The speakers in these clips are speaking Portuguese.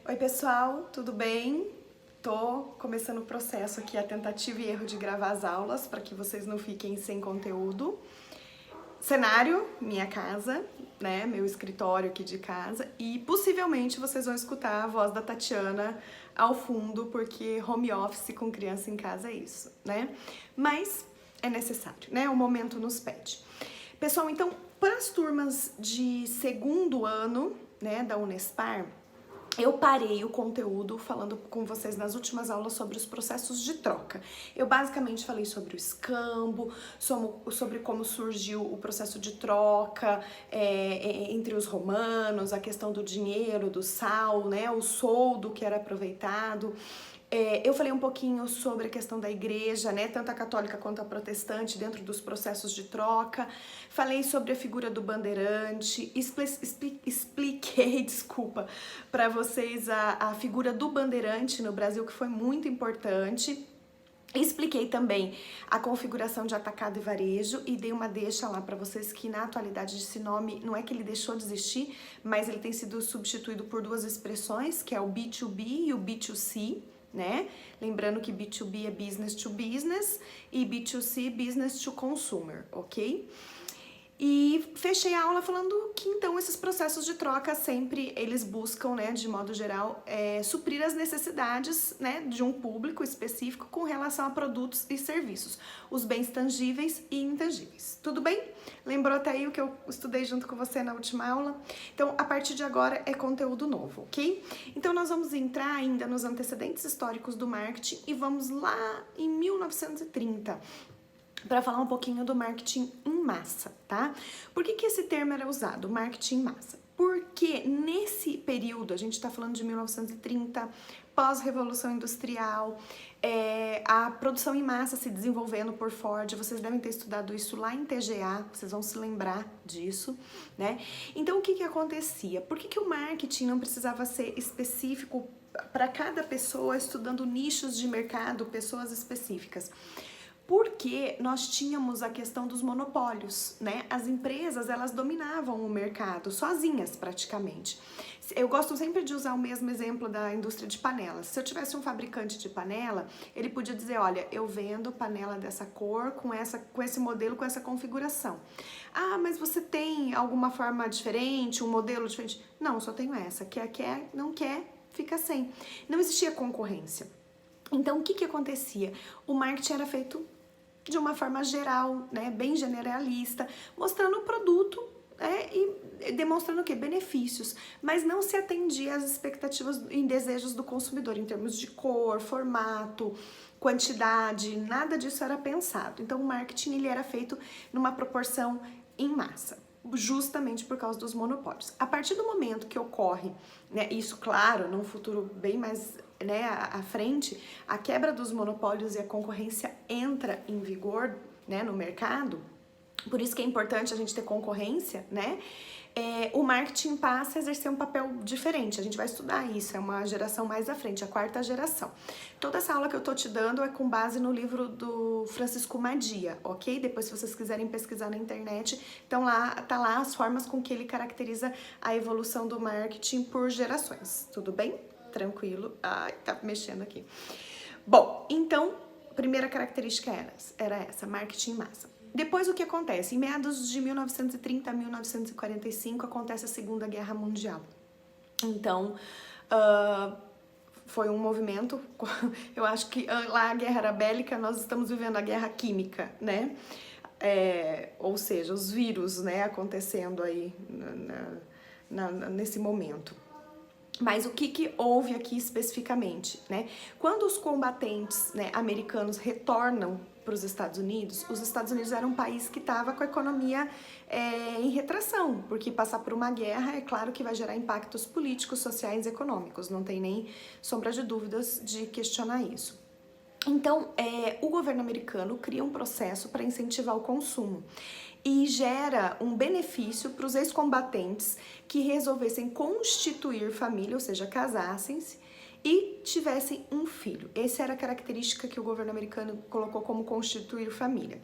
Oi pessoal, tudo bem? Tô começando o processo aqui, a tentativa e erro de gravar as aulas para que vocês não fiquem sem conteúdo. Cenário, minha casa, né, meu escritório aqui de casa, e possivelmente vocês vão escutar a voz da Tatiana ao fundo, porque home office com criança em casa é isso, né? Mas é necessário, né? O momento nos pede. Pessoal, então, para as turmas de segundo ano, né, da Unespar, eu parei o conteúdo falando com vocês nas últimas aulas sobre os processos de troca. Eu basicamente falei sobre o escambo, sobre como surgiu o processo de troca entre os romanos, a questão do dinheiro, do sal, né, o soldo que era aproveitado. Eu falei um pouquinho sobre a questão da igreja, né, tanto a católica quanto a protestante, dentro dos processos de troca. Falei sobre a figura do bandeirante, expliquei, desculpa, para vocês a figura do bandeirante no Brasil, que foi muito importante. Expliquei também a configuração de atacado e varejo e dei uma deixa lá para vocês que na atualidade esse nome não é que ele deixou de existir, mas ele tem sido substituído por duas expressões, que é o B2B e o B2C, né? Lembrando que B2B é business to business e B2C business to consumer, ok? E fechei a aula falando que então esses processos de troca sempre eles buscam, né, de modo geral, suprir as necessidades, né, de um público específico com relação a produtos e serviços, os bens tangíveis e intangíveis. Tudo bem? Lembrou até aí o que eu estudei junto com você na última aula? Então, a partir de agora é conteúdo novo, ok? Então, nós vamos entrar ainda nos antecedentes históricos do marketing e vamos lá em 1930. Para falar um pouquinho do marketing em massa, tá? Por que esse termo era usado, marketing em massa? Porque nesse período, a gente está falando de 1930, pós-revolução industrial, a produção em massa se desenvolvendo por Ford, vocês devem ter estudado isso lá em TGA, vocês vão se lembrar disso, né? Então, o que acontecia? Por que o marketing não precisava ser específico para cada pessoa, estudando nichos de mercado, pessoas específicas? Porque nós tínhamos a questão dos monopólios, né? As empresas, elas dominavam o mercado sozinhas praticamente. Eu gosto sempre de usar o mesmo exemplo da indústria de panelas. Se eu tivesse um fabricante de panela, ele podia dizer, olha, eu vendo panela dessa cor, com esse modelo, com essa configuração. Ah, mas você tem alguma forma diferente, um modelo diferente? Não, só tenho essa. Quer, não quer, fica sem. Não existia concorrência. Então, o que acontecia? O marketing era feito de uma forma geral, né, bem generalista, mostrando o produto e demonstrando o quê? Benefícios, mas não se atendia às expectativas e desejos do consumidor em termos de cor, formato, quantidade, nada disso era pensado. Então o marketing ele era feito numa proporção em massa, justamente por causa dos monopólios. A partir do momento que ocorre, né, isso claro, num futuro bem mais, né, à frente, a quebra dos monopólios e a concorrência entra em vigor, né, no mercado. Por isso que é importante a gente ter concorrência, né? O marketing passa a exercer um papel diferente. A gente vai estudar isso, é uma geração mais à frente, a quarta geração. Toda essa aula que eu tô te dando é com base no livro do Francisco Madia, ok? Depois, se vocês quiserem pesquisar na internet, então tá lá as formas com que ele caracteriza a evolução do marketing por gerações. Tudo bem? Tranquilo? Ai, tá mexendo aqui. Bom, então, primeira característica era essa, marketing em massa. Depois o que acontece? Em meados de 1930 a 1945 acontece a Segunda Guerra Mundial. Então, foi um movimento, eu acho que lá a guerra era bélica, nós estamos vivendo a guerra química, né? Ou seja, os vírus, né, acontecendo aí nesse momento. Mas o que houve aqui especificamente, né? Quando os combatentes, né, americanos retornam para os Estados Unidos era um país que estava com a economia em retração, porque passar por uma guerra é claro que vai gerar impactos políticos, sociais e econômicos, não tem nem sombra de dúvidas de questionar isso. Então, o governo americano cria um processo para incentivar o consumo e gera um benefício para os ex-combatentes que resolvessem constituir família, ou seja, casassem-se e tivessem um filho. Essa era a característica que o governo americano colocou como constituir família.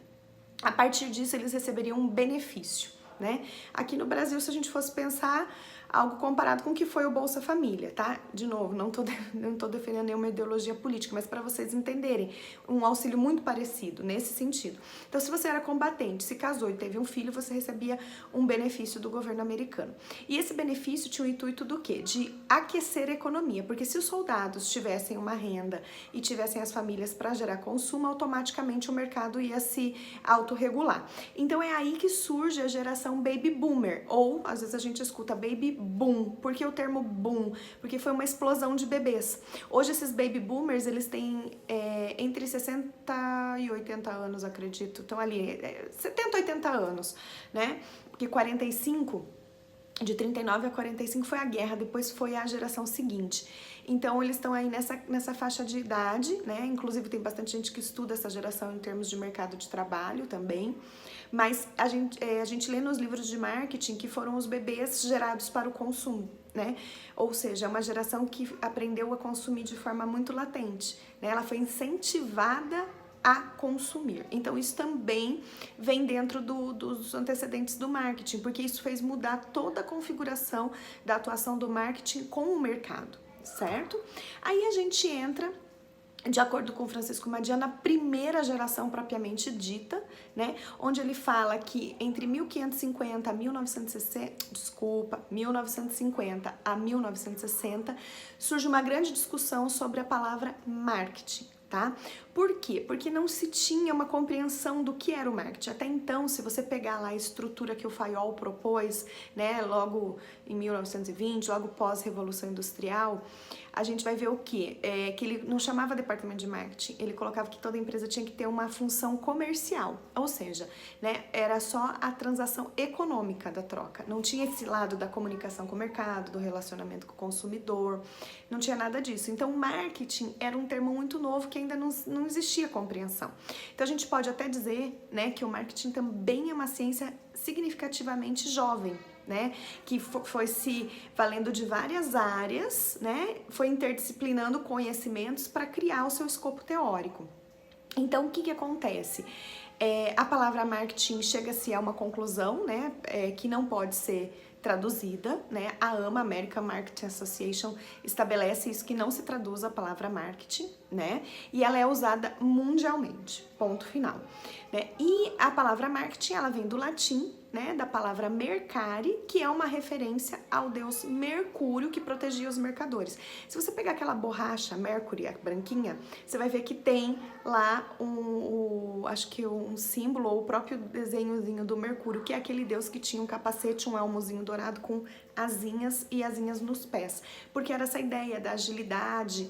A partir disso, eles receberiam um benefício, né? Aqui no Brasil, se a gente fosse pensar, algo comparado com o que foi o Bolsa Família, tá? De novo, não tô defendendo nenhuma ideologia política, mas para vocês entenderem, um auxílio muito parecido nesse sentido. Então, se você era combatente, se casou e teve um filho, você recebia um benefício do governo americano. E esse benefício tinha o intuito do quê? De aquecer a economia, porque se os soldados tivessem uma renda e tivessem as famílias para gerar consumo, automaticamente o mercado ia se autorregular. Então é aí que surge a geração baby boomer, ou às vezes a gente escuta baby boom. Por que o termo boom? Porque foi uma explosão de bebês. Hoje esses baby boomers, eles têm entre 60 e 80 anos, acredito. Estão ali, 70, 80 anos, né? Porque 45... de 39 a 45 foi a guerra, depois foi a geração seguinte. Então, eles estão aí nessa faixa de idade, né? Inclusive, tem bastante gente que estuda essa geração em termos de mercado de trabalho também. Mas a gente lê nos livros de marketing que foram os bebês gerados para o consumo, né? Ou seja, é uma geração que aprendeu a consumir de forma muito latente, né? Ela foi incentivada a consumir. Então, isso também vem dentro dos antecedentes do marketing, porque isso fez mudar toda a configuração da atuação do marketing com o mercado, certo? Aí a gente entra, de acordo com Francisco Madia, na primeira geração propriamente dita, né? Onde ele fala que entre 1550 a 1950 a 1960 surge uma grande discussão sobre a palavra marketing. Tá? Por quê? Porque não se tinha uma compreensão do que era o marketing. Até então, se você pegar lá a estrutura que o Fayol propôs, né, logo em 1920, logo pós-Revolução Industrial, a gente vai ver o quê? Que ele não chamava departamento de marketing, ele colocava que toda empresa tinha que ter uma função comercial, ou seja, né, era só a transação econômica da troca, não tinha esse lado da comunicação com o mercado, do relacionamento com o consumidor, não tinha nada disso. Então, marketing era um termo muito novo que ainda não existia compreensão. Então, a gente pode até dizer, né, que o marketing também é uma ciência significativamente jovem, né, que foi se valendo de várias áreas, né, foi interdisciplinando conhecimentos para criar o seu escopo teórico. Então, o que acontece? A palavra marketing chega-se a uma conclusão, né, que não pode ser traduzida, né? A AMA, American Marketing Association, estabelece isso, que não se traduz a palavra marketing, né? E ela é usada mundialmente, ponto final, né? E a palavra marketing, ela vem do latim, né, da palavra mercare, que é uma referência ao deus Mercúrio, que protegia os mercadores. Se você pegar aquela borracha Mercury, a branquinha, você vai ver que tem lá acho que um símbolo, ou o próprio desenhozinho do Mercúrio, que é aquele deus que tinha um capacete, um elmozinho dourado com asinhas e asinhas nos pés. Porque era essa ideia da agilidade,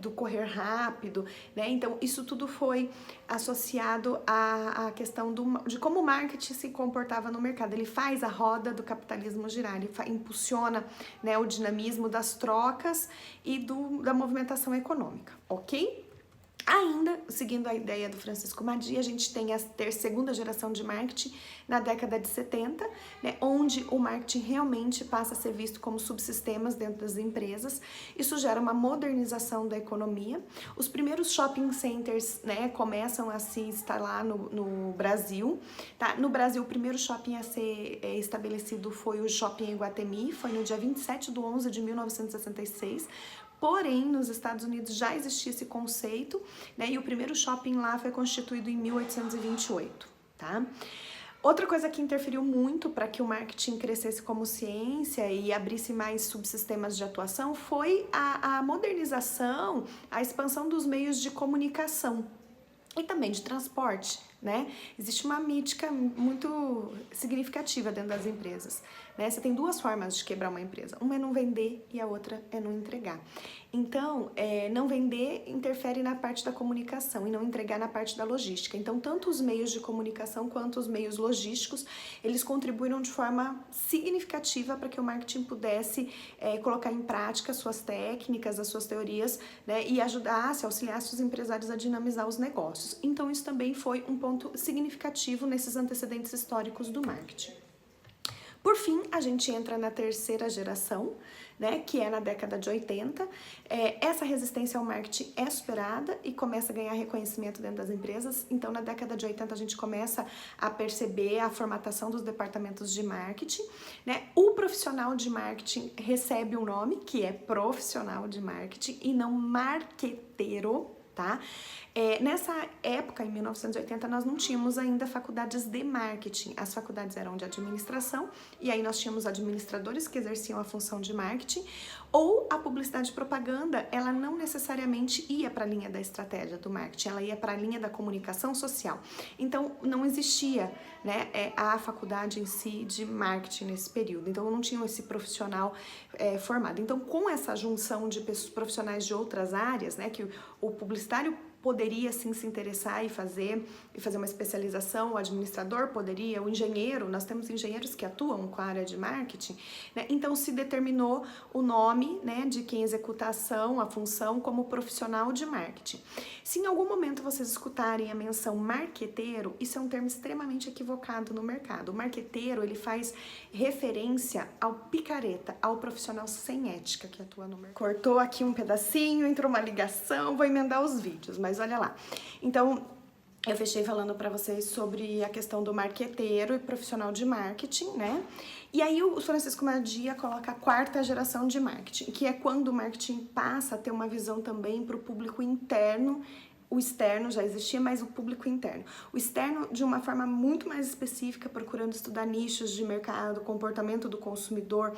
do correr rápido, né? Então, isso tudo foi associado à questão de como o marketing se comportava no mercado. Ele faz a roda do capitalismo girar, ele impulsiona, né, o dinamismo das trocas e da movimentação econômica, ok? Ainda, seguindo a ideia do Francisco Madia, a gente tem a segunda geração de marketing na década de 70, né, onde o marketing realmente passa a ser visto como subsistemas dentro das empresas. Isso gera uma modernização da economia. Os primeiros shopping centers, né, começam a se instalar no Brasil. Tá? No Brasil, o primeiro shopping a ser estabelecido foi o Shopping Iguatemi, foi no dia 27/11 de 1966. Porém, nos Estados Unidos já existia esse conceito, né? E o primeiro shopping lá foi constituído em 1828, tá? Outra coisa que interferiu muito para que o marketing crescesse como ciência e abrisse mais subsistemas de atuação foi a modernização, a expansão dos meios de comunicação e também de transporte, né? Existe uma mítica muito significativa dentro das empresas, né? Você tem duas formas de quebrar uma empresa. Uma é não vender e a outra é não entregar. Então, não vender interfere na parte da comunicação e não entregar na parte da logística. Então, tanto os meios de comunicação quanto os meios logísticos, eles contribuíram de forma significativa para que o marketing pudesse colocar em prática suas técnicas, as suas teorias, né? E ajudasse, auxiliasse os empresários a dinamizar os negócios. Então, isso também foi um ponto significativo nesses antecedentes históricos do marketing. Por fim, a gente entra na terceira geração, né, que é na década de 80. Essa resistência ao marketing é superada e começa a ganhar reconhecimento dentro das empresas. Então, na década de 80, a gente começa a perceber a formatação dos departamentos de marketing, né? O profissional de marketing recebe um nome, que é profissional de marketing e não marqueteiro, tá? Nessa época, em 1980, nós não tínhamos ainda faculdades de marketing. As faculdades eram de administração e aí nós tínhamos administradores que exerciam a função de marketing, ou a publicidade e propaganda, ela não necessariamente ia para a linha da estratégia do marketing, ela ia para a linha da comunicação social. Então, não existia, né, a faculdade em si de marketing nesse período. Então, não tinham esse profissional formado. Então, com essa junção de profissionais de outras áreas, né, que o publicitário poderia sim se interessar e fazer uma especialização, o administrador poderia, o engenheiro, nós temos engenheiros que atuam com a área de marketing, né? Então se determinou o nome, né, de quem executa a ação, a função, como profissional de marketing. Se em algum momento vocês escutarem a menção marqueteiro, isso é um termo extremamente equivocado no mercado. O marqueteiro, ele faz referência ao picareta, ao profissional sem ética que atua no mercado. Cortou aqui um pedacinho, entrou uma ligação, vou emendar os vídeos, mas olha lá. Então, eu fechei falando para vocês sobre a questão do marqueteiro e profissional de marketing, né? E aí o Francisco Madia coloca a quarta geração de marketing, que é quando o marketing passa a ter uma visão também para o público interno. O externo já existia, mas o público interno. O externo, de uma forma muito mais específica, procurando estudar nichos de mercado, comportamento do consumidor.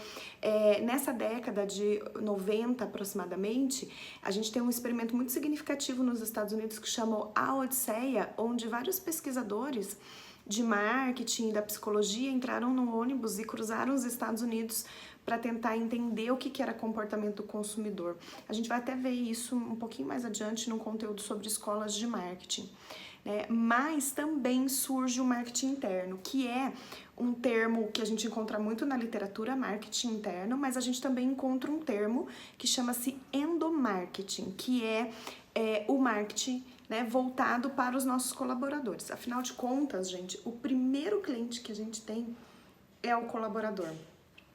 Nessa década de 90, aproximadamente, a gente tem um experimento muito significativo nos Estados Unidos que chamou A Odisseia, onde vários pesquisadores de marketing e da psicologia entraram no ônibus e cruzaram os Estados Unidos para tentar entender o que era comportamento do consumidor. A gente vai até ver isso um pouquinho mais adiante num conteúdo sobre escolas de marketing, né? Mas também surge o marketing interno, que é um termo que a gente encontra muito na literatura, marketing interno, mas a gente também encontra um termo que chama-se endomarketing, que é o marketing, né, voltado para os nossos colaboradores. Afinal de contas, gente, o primeiro cliente que a gente tem é o colaborador.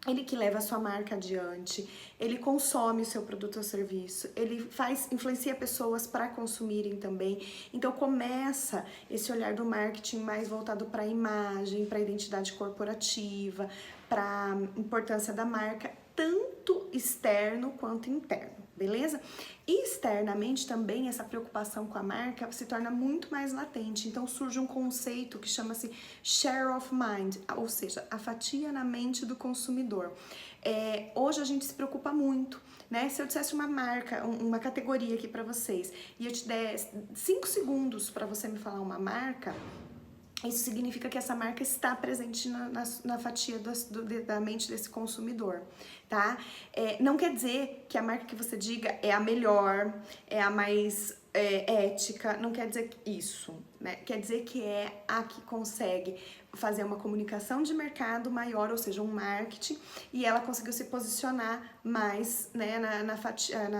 Ele que leva a sua marca adiante, ele consome o seu produto ou serviço, ele influencia pessoas para consumirem também. Então começa esse olhar do marketing mais voltado para a imagem, para a identidade corporativa, para a importância da marca, tanto externo quanto interno, beleza? E externamente também essa preocupação com a marca se torna muito mais latente, então surge um conceito que chama-se share of mind, ou seja, a fatia na mente do consumidor. Hoje a gente se preocupa muito, né? Se eu dissesse uma marca, uma categoria aqui para vocês, e eu te der 5 segundos para você me falar uma marca, isso significa que essa marca está presente na fatia da mente desse consumidor, tá? Não quer dizer que a marca que você diga é a melhor, é a mais ética, não quer dizer isso, né? Quer dizer que é a que consegue fazer uma comunicação de mercado maior, ou seja, um marketing, e ela conseguiu se posicionar mais, né,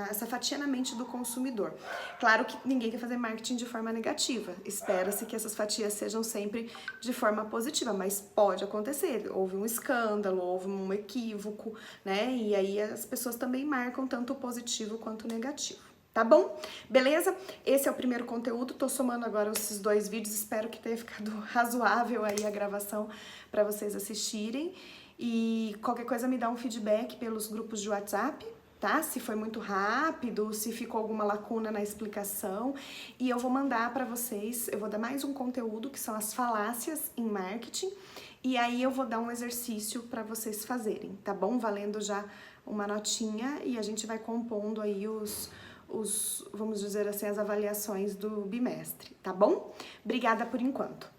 essa fatia na mente do consumidor. Claro que ninguém quer fazer marketing de forma negativa, espera-se que essas fatias sejam sempre de forma positiva, mas pode acontecer, houve um escândalo, houve um equívoco, né, e aí as pessoas também marcam tanto o positivo quanto o negativo. Tá bom? Beleza? Esse é o primeiro conteúdo, tô somando agora esses 2 vídeos, espero que tenha ficado razoável aí a gravação para vocês assistirem. E qualquer coisa me dá um feedback pelos grupos de WhatsApp, tá? Se foi muito rápido, se ficou alguma lacuna na explicação. E eu vou mandar para vocês, eu vou dar mais um conteúdo que são as falácias em marketing. E aí eu vou dar um exercício para vocês fazerem, tá bom? Valendo já uma notinha e a gente vai compondo aí vamos dizer assim, as avaliações do bimestre, tá bom? Obrigada por enquanto.